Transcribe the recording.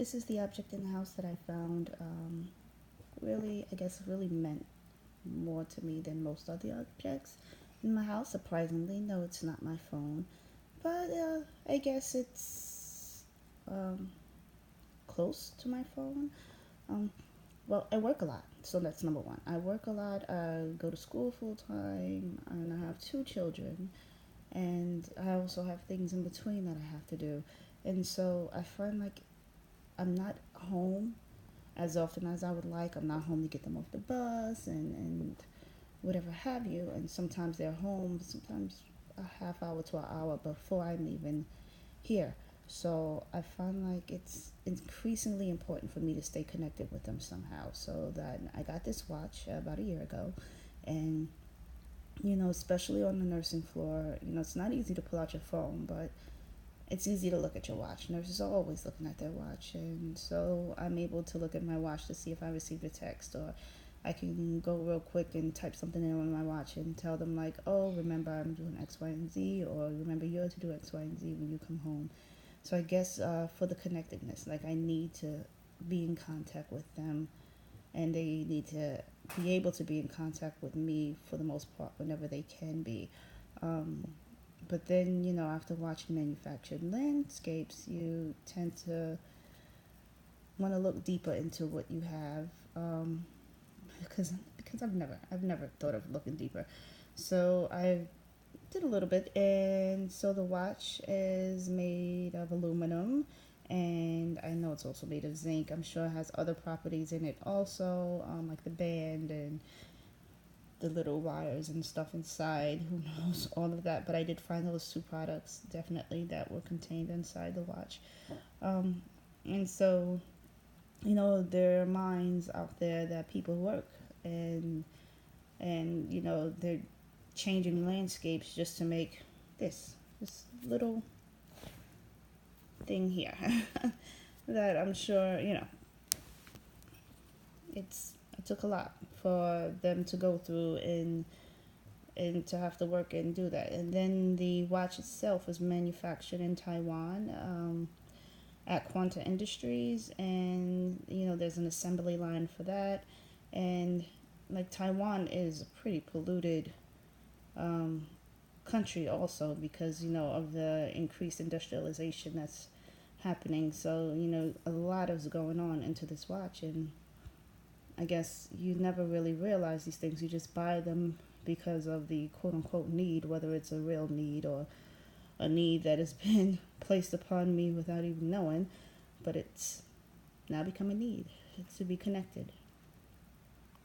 This is the object in the house that I found really, I guess, really meant more to me than most other objects in my house. Surprisingly, no, it's not my phone, but I guess it's um, close to my phone. Um, well, I work a lot, so that's number one. I work a lot. I go to school full time, and I have two children, and I also have things in between that I have to do. And so I find like I'm not home as often as I would like. I'm not home to get them off the bus and whatever have you. And sometimes they're home, sometimes a half hour to an hour before I'm even here. So I find like it's increasingly important for me to stay connected with them somehow. So that I got this watch about a year ago, and especially on the nursing floor, it's not easy to pull out your phone, but it's easy to look at your watch. Nurses are always looking at their watch, and so I'm able to look at my watch to see if I received a text, or I can go real quick and type something in on my watch and tell them like, oh, remember I'm doing X, Y, and Z, or remember you're to do X, Y, and Z when you come home. So I guess for the connectedness, like I need to be in contact with them, and they need to be able to be in contact with me for the most part whenever they can be. Um, but then, after watching manufactured landscapes, you tend to want to look deeper into what you have, because I've never thought of looking deeper. So I did a little bit, and so the watch is made of aluminum, and I know it's also made of zinc. I'm sure it has other properties in it also, like the band and the little wires and stuff inside. Who knows all of that? But I did find those two products definitely that were contained inside the watch. Um, and so, there are minds out there that people work, and they're changing landscapes just to make this little thing here that I'm sure it took a lot for them to go through and to have to work and do that. And then the watch itself was manufactured in Taiwan, at Quanta Industries, and there's an assembly line for that. And like Taiwan is a pretty polluted um, country also because of the increased industrialization that's happening. So a lot is going on into this watch, and I guess you never really realize these things. You just buy them because of the quote unquote need, whether it's a real need or a need that has been placed upon me without even knowing, but it's now become a need to be connected.